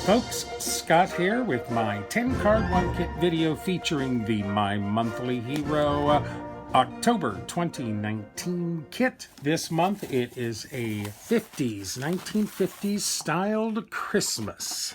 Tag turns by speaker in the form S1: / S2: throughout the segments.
S1: folks, Scott here with my 10 card one kit video featuring the My Monthly Hero October 2019 kit. This month it is a 1950s styled Christmas.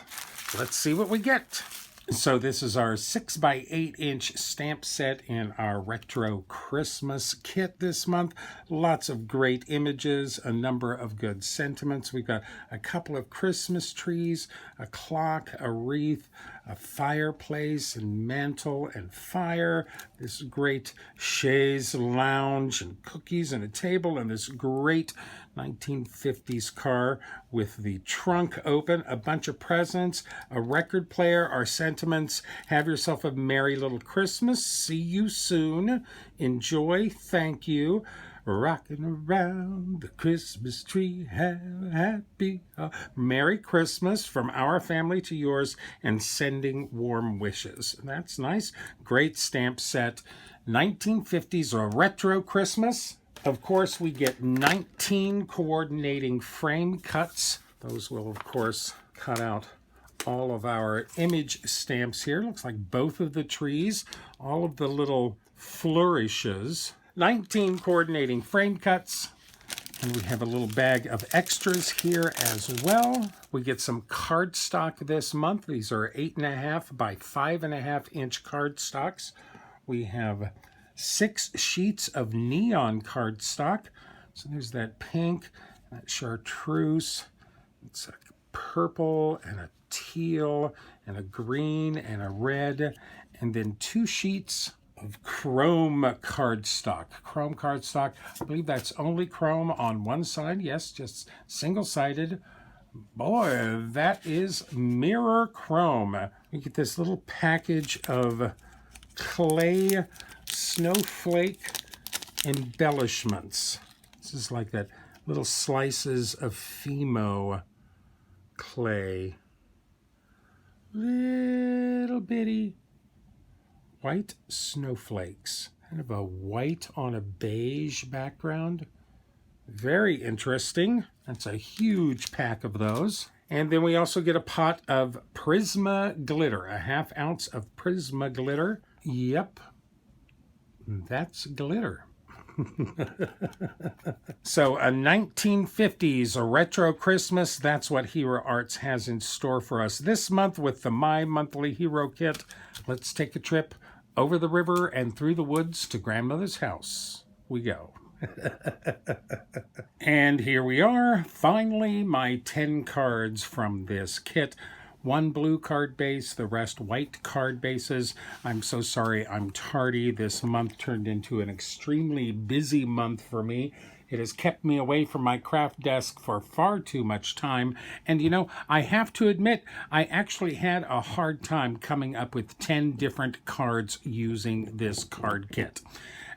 S1: Let's see what we get. So this is our 6x8" stamp set in our retro Christmas kit this month. Lots of great images, a number of good sentiments. We've got a couple of Christmas trees, a clock, a wreath, a fireplace and mantle and fire, this great chaise lounge and cookies and a table, and this great 1950s car with the trunk open, a bunch of presents, a record player, our sentiments. Have yourself a merry little Christmas. See you soon. Enjoy. Thank you. Rocking around the Christmas tree, have a happy, Merry Christmas from our family to yours, and sending warm wishes. That's nice. Great stamp set. 1950s or retro Christmas. Of course, we get 19 coordinating frame cuts. Those will, of course, cut out all of our image stamps here. Looks like both of the trees, all of the little flourishes. 19 coordinating frame cuts. And we have a little bag of extras here as well. We get some cardstock this month. These are 8.5 by 5.5" cardstocks. We have 6 sheets of neon cardstock. So there's that pink, that chartreuse. It's a purple and a teal and a green and a red. And then 2 sheets of chrome cardstock. Chrome cardstock. I believe that's only chrome on one side. Yes, just single-sided. Boy, that is mirror chrome. You get this little package of clay snowflake embellishments. This is like that little slices of Fimo clay. Little bitty white snowflakes. Kind of a white on a beige background. Very interesting. That's a huge pack of those. And then we also get a pot of Prisma glitter, a 1/2 ounce of Prisma glitter. Yep, that's glitter. So a 1950s a retro Christmas, that's what Hero Arts has in store for us this month with the My Monthly Hero Kit. Let's take a trip over the river and through the woods to Grandmother's house. We go. And here we are, finally, my 10 cards from this kit. 1 blue card base, the rest white card bases. I'm so sorry I'm tardy. This month turned into an extremely busy month for me. It has kept me away from my craft desk for far too much time. And you know, I have to admit, I actually had a hard time coming up with 10 different cards using this card kit.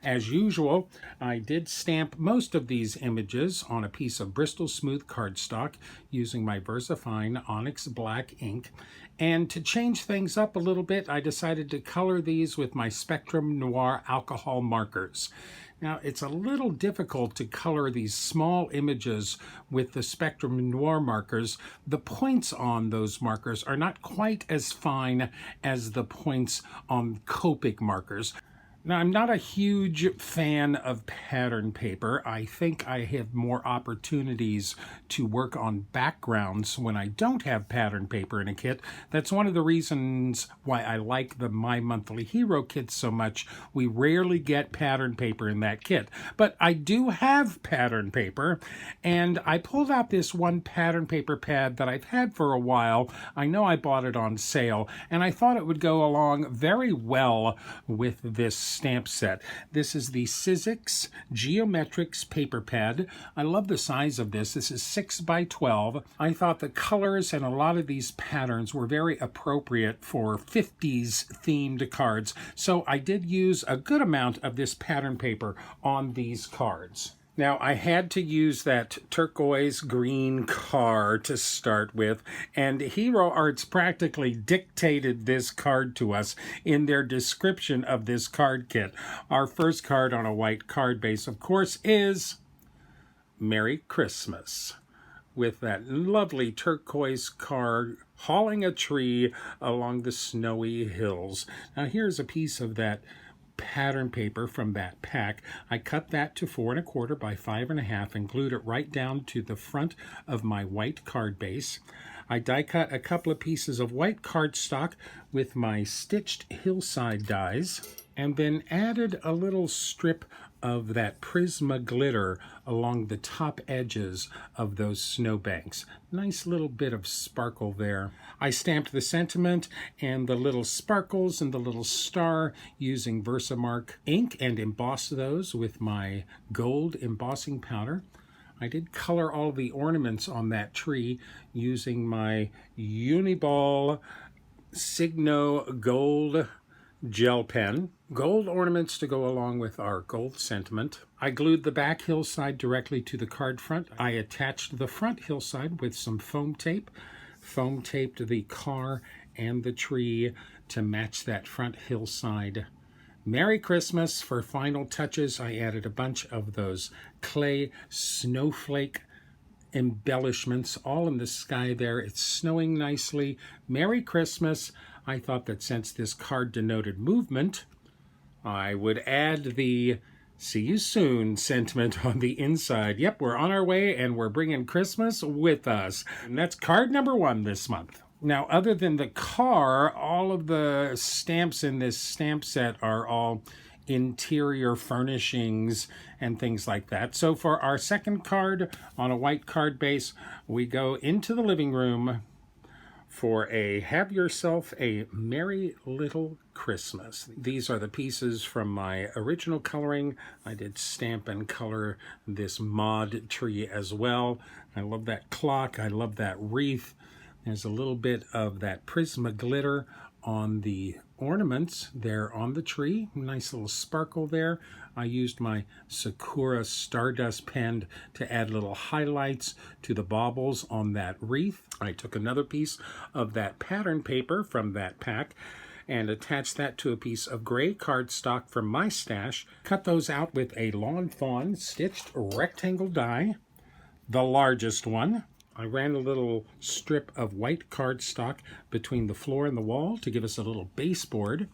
S1: As usual, I did stamp most of these images on a piece of Bristol Smooth cardstock using my VersaFine Onyx Black ink. And to change things up a little bit, I decided to color these with my Spectrum Noir alcohol markers. Now, it's a little difficult to color these small images with the Spectrum Noir markers. The points on those markers are not quite as fine as the points on Copic markers. Now, I'm not a huge fan of pattern paper. I think I have more opportunities to work on backgrounds when I don't have pattern paper in a kit. That's one of the reasons why I like the My Monthly Hero kit so much. We rarely get pattern paper in that kit. But I do have pattern paper, and I pulled out this one pattern paper pad that I've had for a while. I know I bought it on sale, and I thought it would go along very well with this stamp set. This is the Sizzix Geometrics paper pad. I love the size of this. This is 6x12. I thought the colors and a lot of these patterns were very appropriate for 50s themed cards, so I did use a good amount of this pattern paper on these cards. Now, I had to use that turquoise green car to start with, and Hero Arts practically dictated this card to us in their description of this card kit. Our first card on a white card base, of course, is Merry Christmas. with that lovely turquoise car hauling a tree along the snowy hills. Now here's a piece of that pattern paper from that pack. I cut that to 4 1/4 by 5 1/2 and glued it right down to the front of my white card base. I die cut a couple of pieces of white cardstock with my stitched hillside dies, and then added a little strip of that Prisma glitter along the top edges of those snowbanks. Nice little bit of sparkle there. I stamped the sentiment and the little sparkles and the little star using Versamark ink and embossed those with my gold embossing powder. I did color all the ornaments on that tree using my Uniball Signo gold gel pen. Gold ornaments to go along with our gold sentiment. I glued the back hillside directly to the card front. I attached the front hillside with some foam tape. Foam taped the car and the tree to match that front hillside. Merry Christmas. For final touches, I added a bunch of those clay snowflake embellishments all in the sky there. It's snowing nicely. Merry Christmas. I thought that since this card denoted movement, I would add the "see you soon" sentiment on the inside. Yep, we're on our way and we're bringing Christmas with us. And that's card number 1 this month. Now, other than the car, all of the stamps in this stamp set are all interior furnishings and things like that. So for our second card on a white card base, we go into the living room for a "Have Yourself a Merry Little Christmas." These are the pieces from my original coloring. I did stamp and color this mod tree as well. I love that clock. I love that wreath. There's a little bit of that Prisma glitter on the ornaments there on the tree. Nice little sparkle there. I used my Sakura Stardust pen to add little highlights to the baubles on that wreath. I took another piece of that pattern paper from that pack and attached that to a piece of gray cardstock from my stash. Cut those out with a Lawn Fawn stitched rectangle die, the largest one. I ran a little strip of white cardstock between the floor and the wall to give us a little baseboard,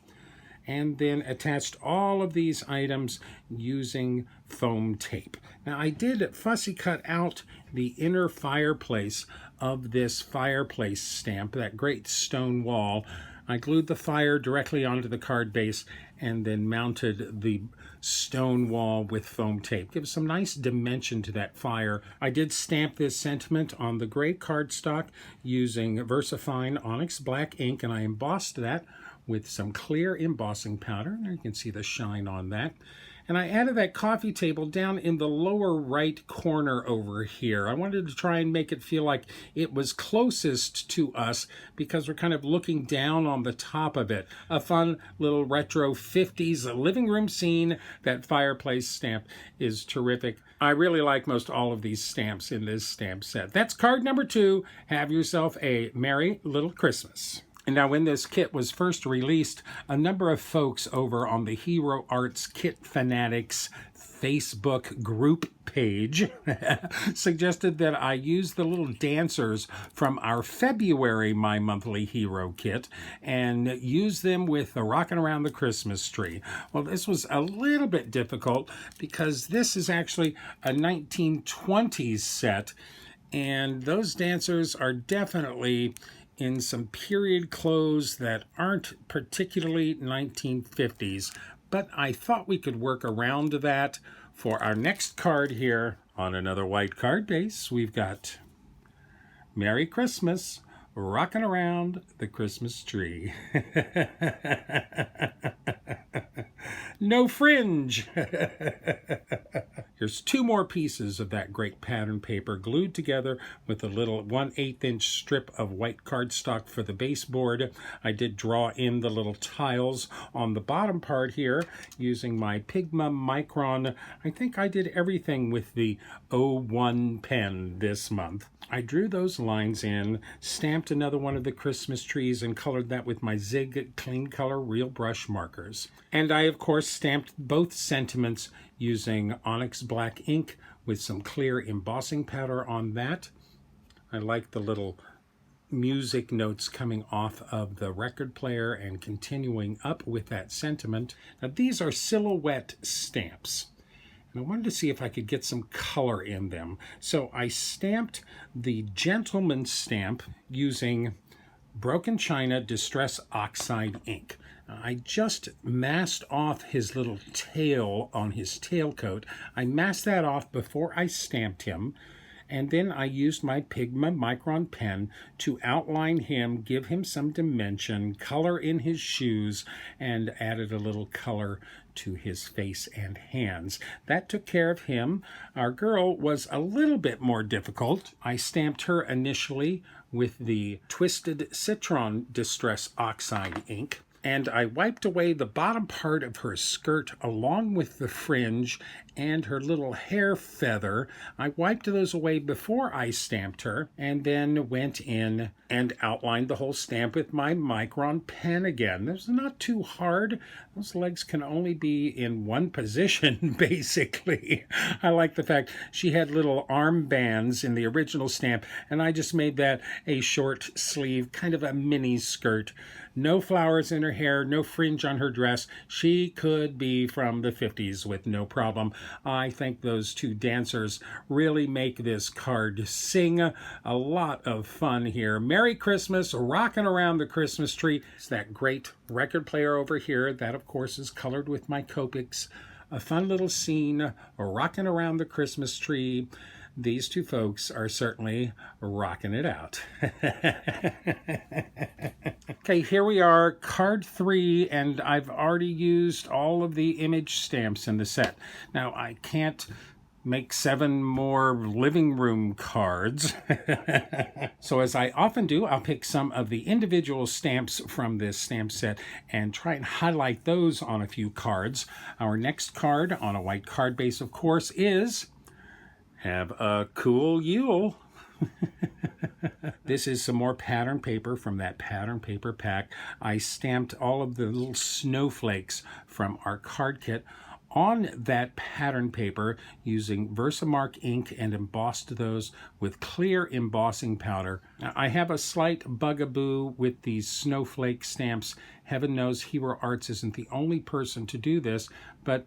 S1: and then attached all of these items using foam tape. Now, I did fussy cut out the inner fireplace of this fireplace stamp, that great stone wall. I glued the fire directly onto the card base and then mounted the stone wall with foam tape. Gives some nice dimension to that fire. I did stamp this sentiment on the gray cardstock using VersaFine Onyx Black ink, and I embossed that with some clear embossing powder. There you can see the shine on that. And I added that coffee table down in the lower right corner over here. I wanted to try and make it feel like it was closest to us because we're kind of looking down on the top of it. A fun little retro 50s living room scene. That fireplace stamp is terrific. I really like most all of these stamps in this stamp set. That's card number 2. Have yourself a Merry Little Christmas. And now, when this kit was first released, a number of folks over on the Hero Arts Kit Fanatics Facebook group page suggested that I use the little dancers from our February My Monthly Hero kit and use them with the Rockin' Around the Christmas Tree. Well, this was a little bit difficult because this is actually a 1920s set, and those dancers are definitely in some period clothes that aren't particularly 1950s, but I thought we could work around that. For our next card here on another white card base, we've got Merry Christmas, Rockin' Around the Christmas Tree. No fringe. Here's 2 more pieces of that great pattern paper glued together with a little 1/8 inch strip of white cardstock for the baseboard. I did draw in the little tiles on the bottom part here using my Pigma Micron. I think I did everything with the 01 pen this month. I drew those lines in, stamped another one of the Christmas trees, and colored that with my Zig Clean Color Real Brush markers. And I, of course, stamped both sentiments using Onyx Black ink with some clear embossing powder on that. I like the little music notes coming off of the record player and continuing up with that sentiment. Now these are silhouette stamps, and I wanted to see if I could get some color in them. So I stamped the gentleman stamp using Broken China Distress Oxide ink. I just masked off his little tail on his tailcoat. I masked that off before I stamped him, and then I used my Pigma Micron pen to outline him, give him some dimension, color in his shoes, and added a little color to his face and hands. That took care of him. Our girl was a little bit more difficult. I stamped her initially with the Twisted Citron Distress Oxide ink, and I wiped away the bottom part of her skirt along with the fringe and her little hair feather. I wiped those away before I stamped her, and then went in and outlined the whole stamp with my Micron pen again. This is not too hard. Those legs can only be in one position, basically. I like the fact she had little armbands in the original stamp, and I just made that a short sleeve, kind of a mini skirt. No flowers in her hair, no fringe on her dress. She could be from the 50s with no problem. I think those two dancers really make this card sing. A lot of fun here. Merry Christmas, rocking around the Christmas tree. It's that great record player over here. That, of course, is colored with my Copics. A fun little scene, rocking around the Christmas tree. These two folks are certainly rocking it out. Okay, here we are, card 3, and I've already used all of the image stamps in the set. Now, I can't make 7 more living room cards. So as I often do, I'll pick some of the individual stamps from this stamp set and try and highlight those on a few cards. Our next card on a white card base, of course, is Have a Cool Yule. This is some more pattern paper from that pattern paper pack. I stamped all of the little snowflakes from our card kit on that pattern paper using Versamark ink and embossed those with clear embossing powder. Now, I have a slight bugaboo with these snowflake stamps. Heaven knows Hero Arts isn't the only person to do this, but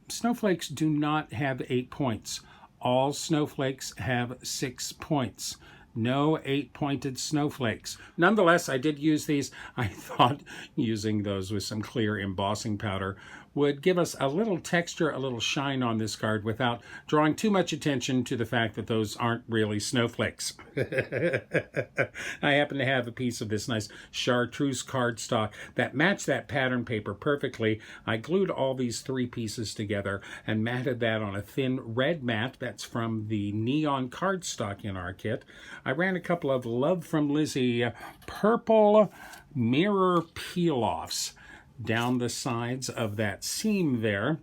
S1: snowflakes do not have 8 points. All snowflakes have 6 points. No 8-pointed snowflakes. Nonetheless, I did use these. I thought using those with some clear embossing powder would give us a little texture, a little shine on this card without drawing too much attention to the fact that those aren't really snowflakes. I happen to have a piece of this nice chartreuse cardstock that matched that pattern paper perfectly. I glued all these 3 pieces together and matted that on a thin red mat. That's from the neon cardstock in our kit. I ran a couple of Love from Lizzie purple mirror peel-offs down the sides of that seam there,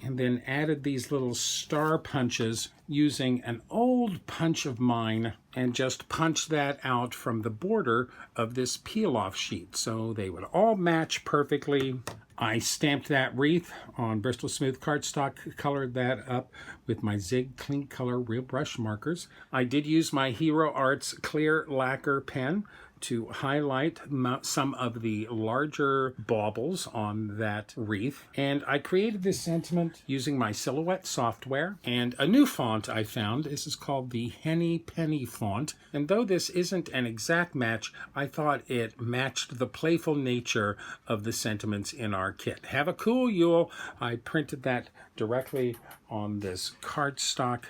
S1: and then added these little star punches using an old punch of mine and just punched that out from the border of this peel-off sheet so they would all match perfectly. I stamped that wreath on Bristol Smooth cardstock, colored that up with my Zig Clean Color Real Brush markers. I did use my Hero Arts clear lacquer pen to highlight some of the larger baubles on that wreath. And I created this sentiment using my Silhouette software and a new font I found. This is called the Henny Penny font. And though this isn't an exact match, I thought it matched the playful nature of the sentiments in our kit. Have a Cool Yule. I printed that directly on this cardstock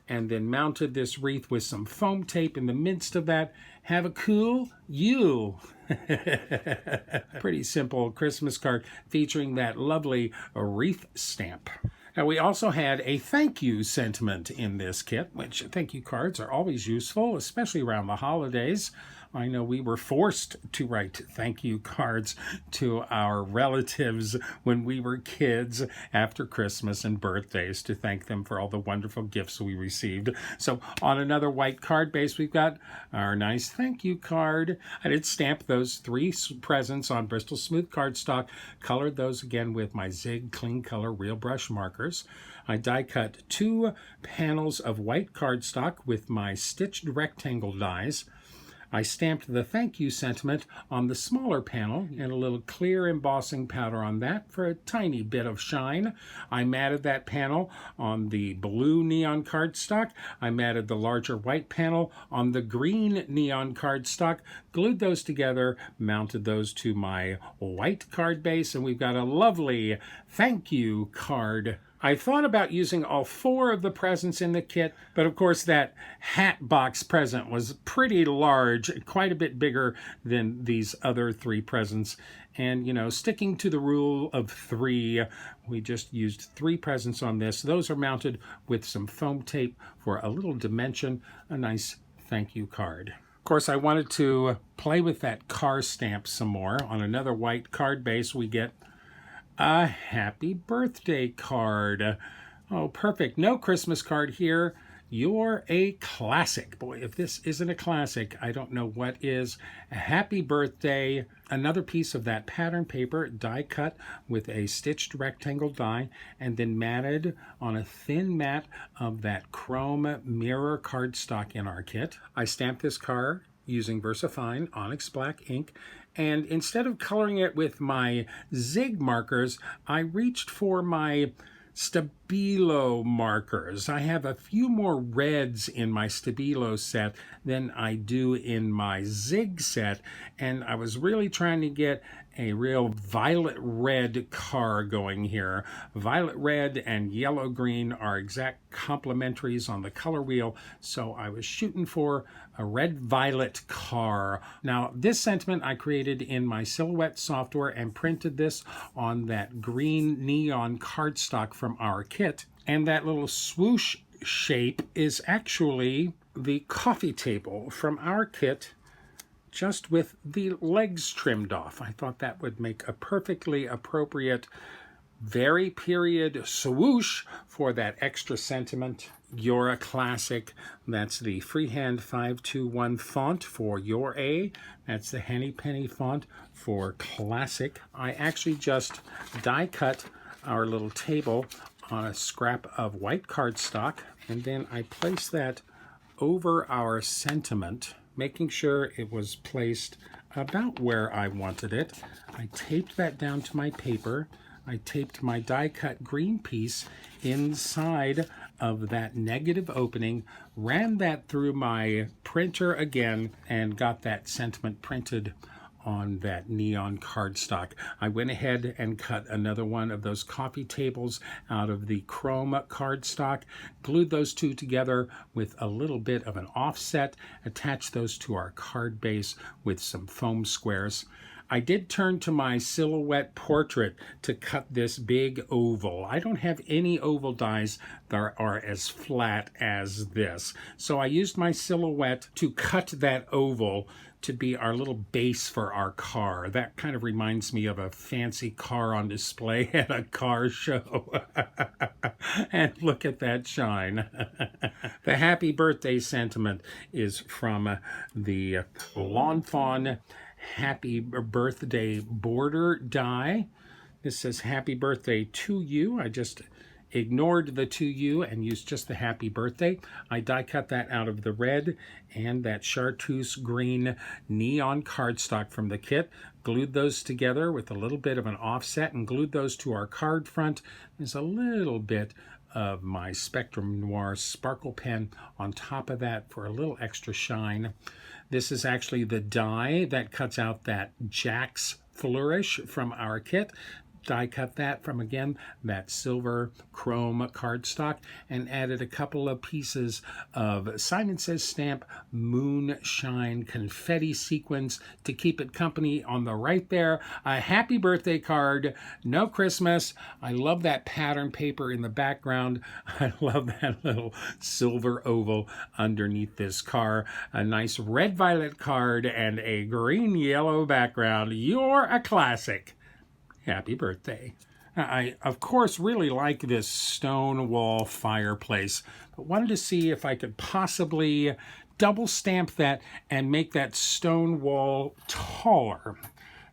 S1: and then mounted this wreath with some foam tape in the midst of that. Have a Cool Yule. Pretty simple Christmas card featuring that lovely wreath stamp. Now, we also had a thank you sentiment in this kit, which thank you cards are always useful, especially around the holidays. I know we were forced to write thank you cards to our relatives when we were kids after Christmas and birthdays to thank them for all the wonderful gifts we received. So on another white card base, we've got our nice thank you card. I did stamp those 3 presents on Bristol Smooth cardstock, colored those again with my Zig Clean Color Real Brush markers. I die cut 2 panels of white cardstock with my stitched rectangle dies. I stamped the thank you sentiment on the smaller panel and a little clear embossing powder on that for a tiny bit of shine. I matted that panel on the blue neon cardstock. I matted the larger white panel on the green neon cardstock, glued those together, mounted those to my white card base, and we've got a lovely thank you card. I thought about using all 4 of the presents in the kit, but of course that hat box present was pretty large, quite a bit bigger than these other 3 presents. And, you know, sticking to the rule of 3, we just used 3 presents on this. Those are mounted with some foam tape for a little dimension, a nice thank you card. Of course, I wanted to play with that car stamp some more. On another white card base, we get a happy birthday card. Oh, perfect. No Christmas card here. You're a classic. Boy, if this isn't a classic, I don't know what is. A happy birthday. Another piece of that pattern paper, die cut with a stitched rectangle die, and then matted on a thin mat of that chrome mirror cardstock in our kit. I stamped this card using VersaFine Onyx Black ink, and instead of coloring it with my Zig markers, I reached for my Stabilo markers. I have a few more reds in my Stabilo set than I do in my Zig set, and I was really trying to get a real violet red car going here. Violet red and yellow green are exact complementaries on the color wheel, so I was shooting for a red violet car. Now this sentiment I created in my Silhouette software and printed this on that green neon cardstock from our kit, and that little swoosh shape is actually the coffee table from our kit, just with the legs trimmed off. I thought that would make a perfectly appropriate very period swoosh for that extra sentiment. You're a classic. That's the freehand 521 font for You're a. That's the Henny Penny font for classic. I actually just die cut our little table on a scrap of white cardstock, and then I placed that over our sentiment, making sure it was placed about where I wanted it. I taped that down to my paper. I taped my die-cut green piece inside of that negative opening, ran that through my printer again, and got that sentiment printed on that neon cardstock. I went ahead and cut another one of those coffee tables out of the chrome cardstock, glued those 2 together with a little bit of an offset, attached those to our card base with some foam squares. I did turn to my Silhouette portrait to cut this big oval. I don't have any oval dies that are as flat as this. So I used my Silhouette to cut that oval to be our little base for our car. That kind of reminds me of a fancy car on display at a car show. And look at that shine. The happy birthday sentiment is from the Lawn Fawn Happy Birthday border die. This says happy birthday to you. I just ignored the to you and used just the happy birthday. I die cut that out of the red and that chartreuse green neon cardstock from the kit, glued those together with a little bit of an offset and glued those to our card front. There's a little bit of my Spectrum Noir sparkle pen on top of that for a little extra shine. This is actually the die that cuts out that Jack's flourish from our kit. die cut that from, again, that silver chrome cardstock, and added a couple of pieces of Simon Says stamp moonshine confetti sequins to keep it company on the right there. A happy birthday card, no Christmas. I love that pattern paper in the background. I love that little silver oval underneath this car. A nice red violet card and a green yellow background. You're a classic. Happy birthday. I, of course, really like this stone wall fireplace, but wanted to see if I could possibly double stamp that and make that stone wall taller.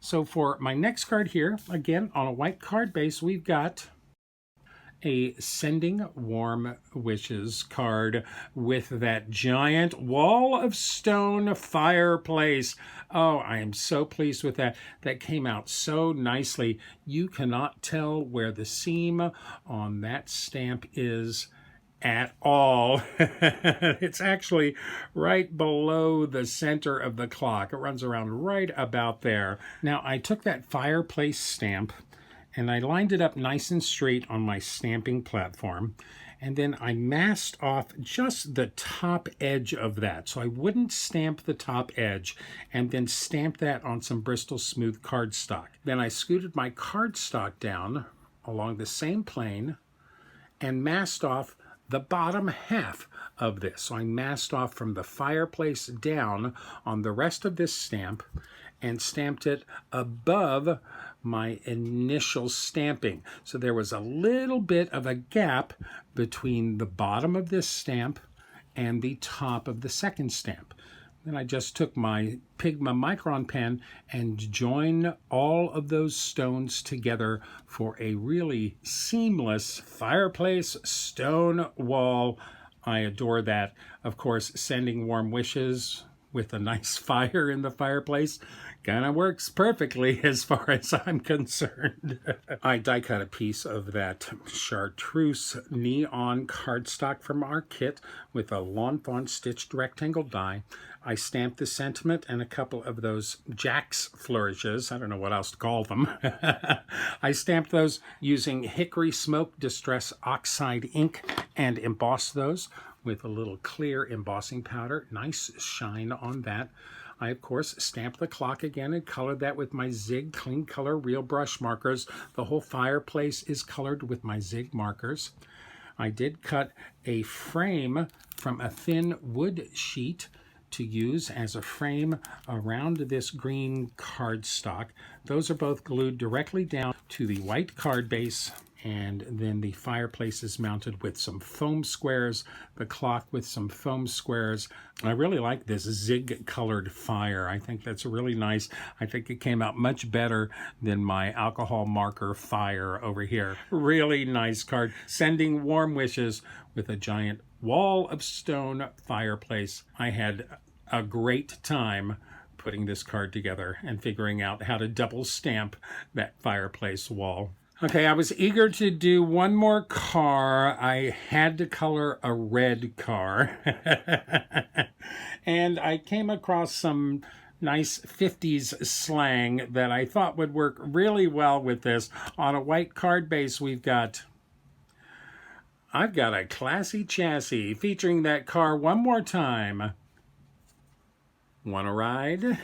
S1: So for my next card here, again, on a white card base, we've got a Sending Warm Wishes card with that giant wall of stone fireplace. Oh, I am so pleased with that. That came out so nicely. You cannot tell where the seam on that stamp is at all. It's actually right below the center of the clock. It runs around right about there. Now, I took that fireplace stamp and I lined it up nice and straight on my stamping platform. And then I masked off just the top edge of that, so I wouldn't stamp the top edge, and then stamp that on some Bristol Smooth cardstock. Then I scooted my cardstock down along the same plane and masked off the bottom half of this. So I masked off from the fireplace down on the rest of this stamp and stamped it above my initial stamping. So there was a little bit of a gap between the bottom of this stamp and the top of the second stamp. Then I just took my Pigma Micron pen and joined all of those stones together for a really seamless fireplace stone wall. I adore that. Of course, Sending Warm Wishes with a nice fire in the fireplace kind of works perfectly as far as I'm concerned. I die cut a piece of that chartreuse neon cardstock from our kit with a Lawn Fawn stitched rectangle die. I stamped the sentiment and a couple of those Jack's flourishes. I don't know what else to call them. I stamped those using Hickory Smoke Distress Oxide ink and embossed those with a little clear embossing powder. Nice shine on that. I, of course, stamped the clock again and colored that with my Zig Clean Color Real Brush markers. The whole fireplace is colored with my Zig markers. I did cut a frame from a thin wood sheet to use as a frame around this green cardstock. Those are both glued directly down to the white card base, and then the fireplace is mounted with some foam squares, the clock with some foam squares. I really like this Zig colored fire. I think that's really nice. I think it came out much better than my alcohol marker fire over here. Really nice card. Sending Warm Wishes with a giant wall of stone fireplace. I had a great time putting this card together and figuring out how to double stamp that fireplace wall. Okay, I was eager to do one more car. I had to color a red car. And I came across some nice 50s slang that I thought would work really well with this. On a white card base, I've got a classy chassis featuring that car one more time. Want a ride?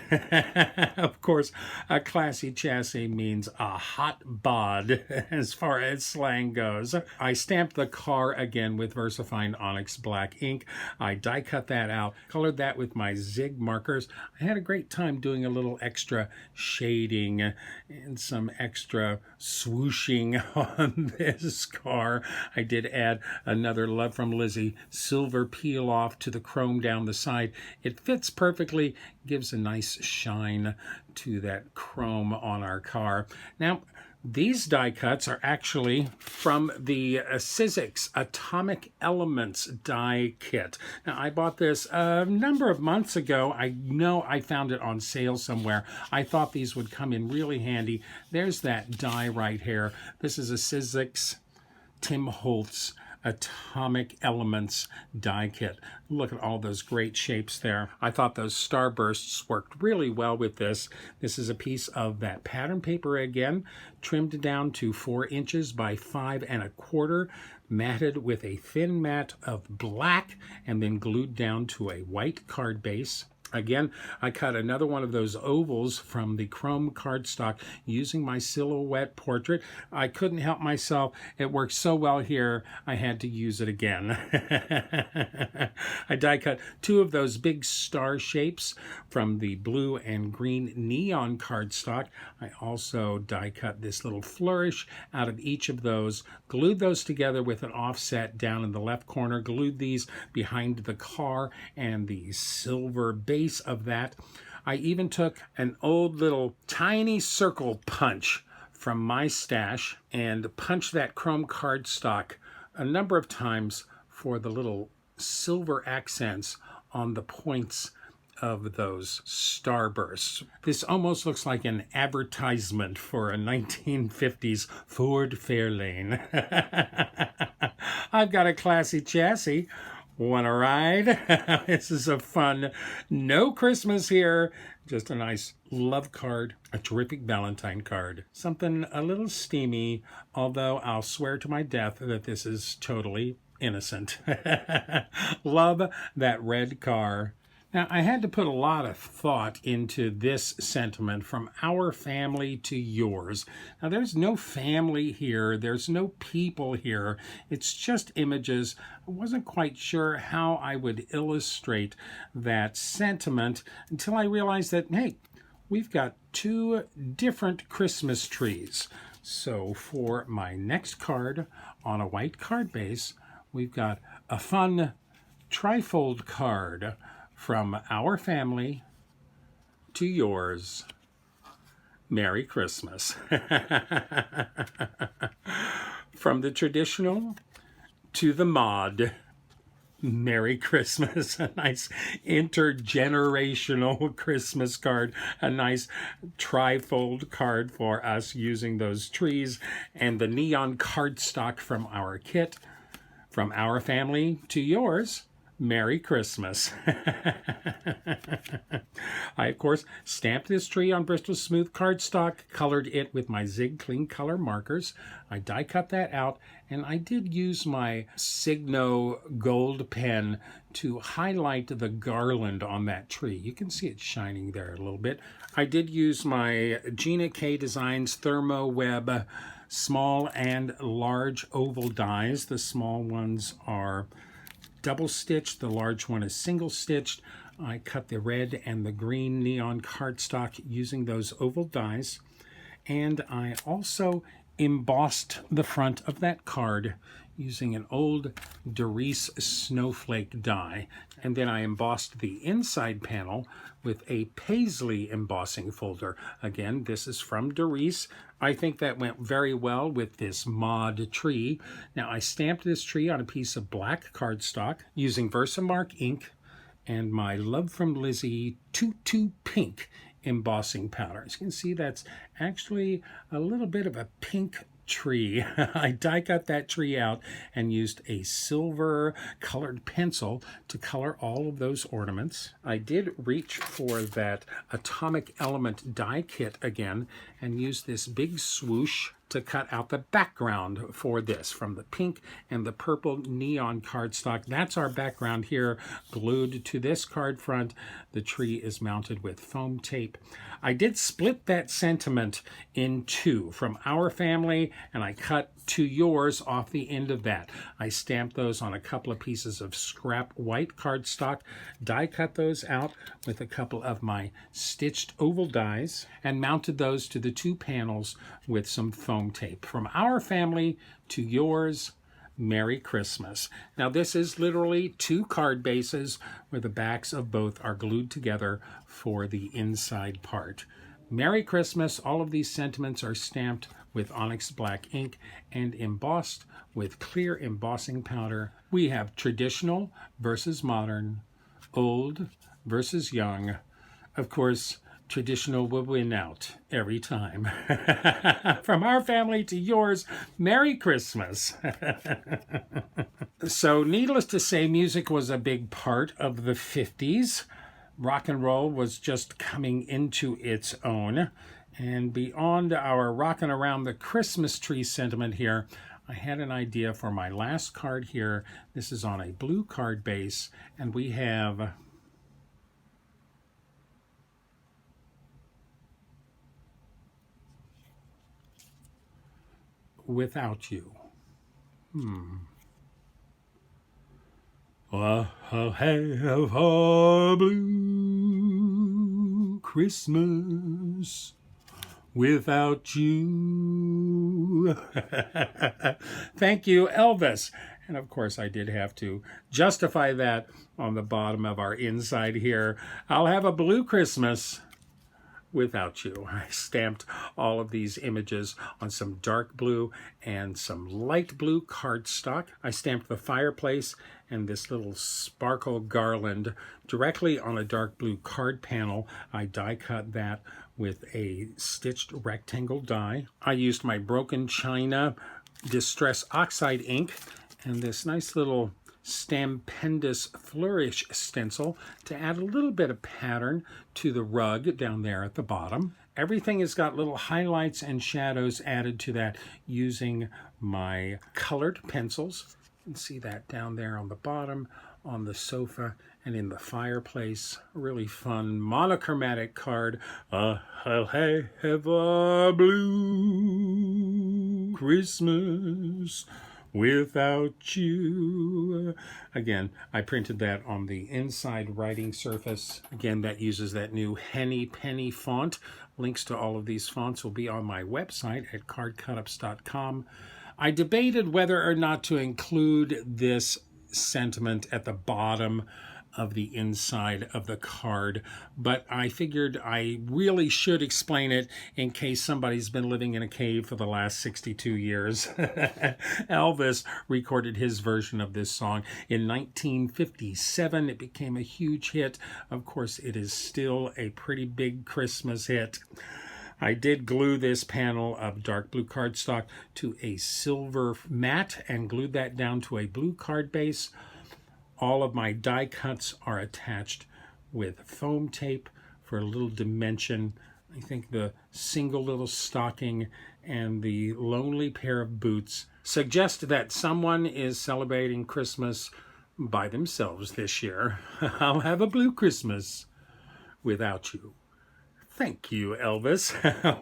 S1: Of course, a classy chassis means a hot bod as far as slang goes. I stamped the car again with VersaFine Onyx Black ink. I die cut that out, colored that with my Zig markers. I had a great time doing a little extra shading and some extra swooshing on this car. I did add another Love from Lizzie silver peel off to the chrome down the side. It fits perfectly, gives a nice shine to that chrome on our car. Now, these die cuts are actually from the Sizzix Atomic Elements die kit. Now, I bought this a number of months ago. I know I found it on sale somewhere. I thought these would come in really handy. There's that die right here. This is a Sizzix Tim Holtz Atomic Elements die kit. Look at all those great shapes there. I thought those starbursts worked really well with this. This is a piece of that pattern paper again, trimmed down to 4 inches by 5 1/4, matted with a thin mat of black, and then glued down to a white card base. Again, I cut another one of those ovals from the chrome cardstock using my silhouette portrait. I couldn't help myself. It worked so well here, I had to use it again. I die cut 2 of those big star shapes from the blue and green neon cardstock. I also die cut this little flourish out of each of those, glued those together with an offset down in the left corner, glued these behind the car and the silver base of that. I even took an old little tiny circle punch from my stash and punched that chrome cardstock a number of times for the little silver accents on the points of those starbursts. This almost looks like an advertisement for a 1950s Ford Fairlane. I've got a classy chassis. Want to ride? This is a fun, no Christmas here, just a nice love card, a terrific Valentine card. Something a little steamy, although I'll swear to my death that this is totally innocent. Love that red car. Now, I had to put a lot of thought into this sentiment, from our family to yours. Now, there's no family here. There's no people here. It's just images. I wasn't quite sure how I would illustrate that sentiment until I realized that, hey, we've got 2 different Christmas trees. So for my next card on a white card base, we've got a fun trifold card from our family to yours. Merry Christmas. From the traditional to the mod. Merry Christmas. A nice intergenerational Christmas card. A nice trifold card for us using those trees and the neon cardstock from our kit. From our family to yours. Merry Christmas. I, of course, stamped this tree on Bristol Smooth cardstock, colored it with my Zig Clean Color markers. I die cut that out, and I did use my Signo gold pen to highlight the garland on that tree. You can see it shining there a little bit. I did use my Gina K Designs Thermo Web small and large oval dies. The small ones are double stitched, the large one is single stitched. I cut the red and the green neon cardstock using those oval dies, and I also embossed the front of that card using an old Doris snowflake die, and then I embossed the inside panel with a paisley embossing folder. Again, this is from Doris. I think that went very well with this mod tree. Now, I stamped this tree on a piece of black cardstock using Versamark ink and my Love from Lizzie Tutu Pink embossing powder. As you can see, that's actually a little bit of a pink tree. I die cut that tree out and used a silver colored pencil to color all of those ornaments. I did reach for that Atomic Element die kit again and used this big swoosh to cut out the background for this from the pink and the purple neon cardstock. That's our background here, glued to this card front. The tree is mounted with foam tape. I did split that sentiment in 2 from our family, and I cut to yours off the end of that. I stamped those on a couple of pieces of scrap white cardstock, die cut those out with a couple of my stitched oval dies, and mounted those to the 2 panels with some foam tape. From our family to yours, Merry Christmas. Now, this is literally 2 card bases where the backs of both are glued together for the inside part. Merry Christmas. All of these sentiments are stamped with onyx black ink and embossed with clear embossing powder. We have traditional versus modern, old versus young. Of course, traditional will win out every time. From our family to yours, Merry Christmas. So needless to say, music was a big part of the 50s. Rock and roll was just coming into its own. And beyond our rocking around the Christmas tree sentiment here, I had an idea for my last card here. This is on a blue card base, and we have Without You. I have a blue Christmas without you. Thank you, Elvis. And of course, I did have to justify that on the bottom of our inside here. I'll have a blue Christmas without you. I stamped all of these images on some dark blue and some light blue cardstock. I stamped the fireplace and this little sparkle garland directly on a dark blue card panel. I die cut that with a stitched rectangle die. I used my broken china distress oxide ink and this nice little Stampendous Flourish stencil to add a little bit of pattern to the rug down there at the bottom. Everything has got little highlights and shadows added to that using my colored pencils. You can see that down there on the bottom, on the sofa, and in the fireplace. A really fun monochromatic card. I'll have a blue Christmas without you. Again, I printed that on the inside writing surface. Again, that uses that new Henny Penny font. Links to all of these fonts will be on my website at CardCutups.com. I debated whether or not to include this sentiment at the bottom of the inside of the card, but I figured I really should explain it in case somebody's been living in a cave for the last 62 years. Elvis recorded his version of this song in 1957. It became a huge hit. Of course, it is still a pretty big Christmas hit. I did glue this panel of dark blue cardstock to a silver mat and glued that down to a blue card base. All of my die cuts are attached with foam tape for a little dimension. I think the single little stocking and the lonely pair of boots suggest that someone is celebrating Christmas by themselves this year. I'll have a blue Christmas without you. Thank you, Elvis.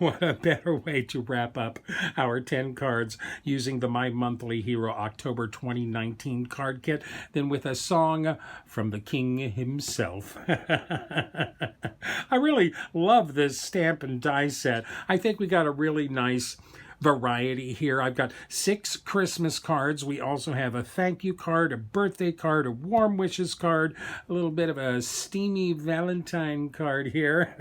S1: What a better way to wrap up our 10 cards using the My Monthly Hero October 2019 card kit than with a song from the king himself. I really love this stamp and die set. I think we got a really nice variety here. I've got 6 Christmas cards. We also have a thank you card, a birthday card, a warm wishes card, a little bit of a steamy Valentine card here.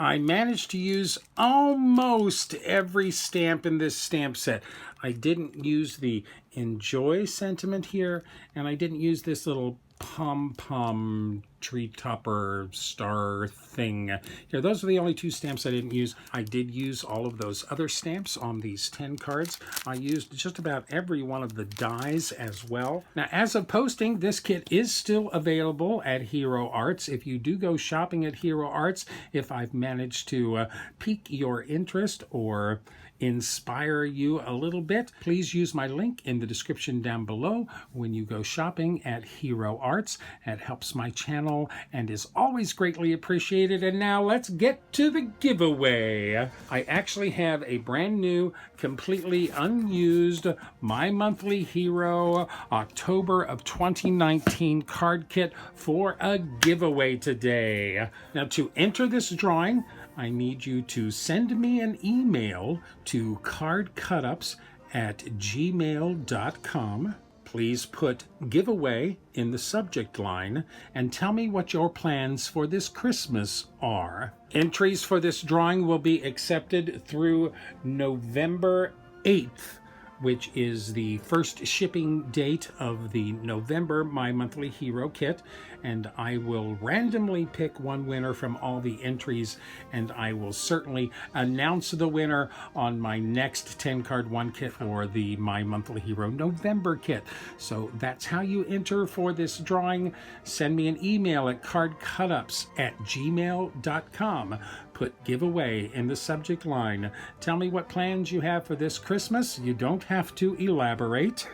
S1: I managed to use almost every stamp in this stamp set. I didn't use the enjoy sentiment here, and I didn't use this little pom-pom tree topper star thing. Here, those are the only 2 stamps I didn't use. I did use all of those other stamps on these 10 cards. I used just about every one of the dies as well. Now, as of posting, this kit is still available at Hero Arts. If you do go shopping at Hero Arts, if I've managed to pique your interest or inspire you a little bit, please use my link in the description down below when you go shopping at Hero Arts. It helps my channel and is always greatly appreciated. And now let's get to the giveaway. I actually have a brand new, completely unused My Monthly Hero October of 2019 card kit for a giveaway today. Now, to enter this drawing, I need you to send me an email to cardcutups@gmail.com. Please put giveaway in the subject line and tell me what your plans for this Christmas are. Entries for this drawing will be accepted through November 8th which is the first shipping date of the November My Monthly Hero kit, and I will randomly pick one winner from all the entries, and I will certainly announce the winner on my next 10 card one kit for the My Monthly Hero November kit. So that's how you enter for this drawing. Send me an email at cardcutups@gmail.com. Put giveaway in the subject line. Tell me what plans you have for this Christmas. You don't have to elaborate.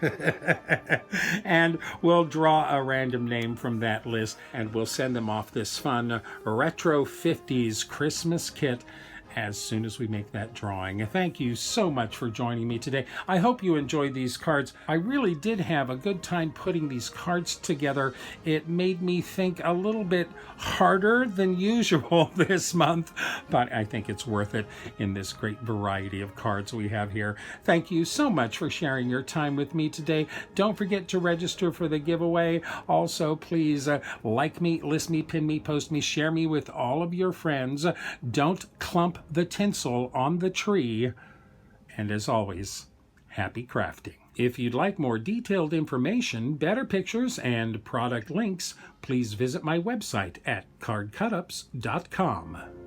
S1: And we'll draw a random name from that list, and we'll send them off this fun retro 50s Christmas kit as soon as we make that drawing. Thank you so much for joining me today. I hope you enjoyed these cards. I really did have a good time putting these cards together. It made me think a little bit harder than usual this month, but I think it's worth it in this great variety of cards we have here. Thank you so much for sharing your time with me today. Don't forget to register for the giveaway. Also, please like me, list me, pin me, post me, share me with all of your friends. Don't clump the tinsel on the tree. And as always, happy crafting. If you'd like more detailed information, better pictures, and product links, please visit my website at CardCutups.com.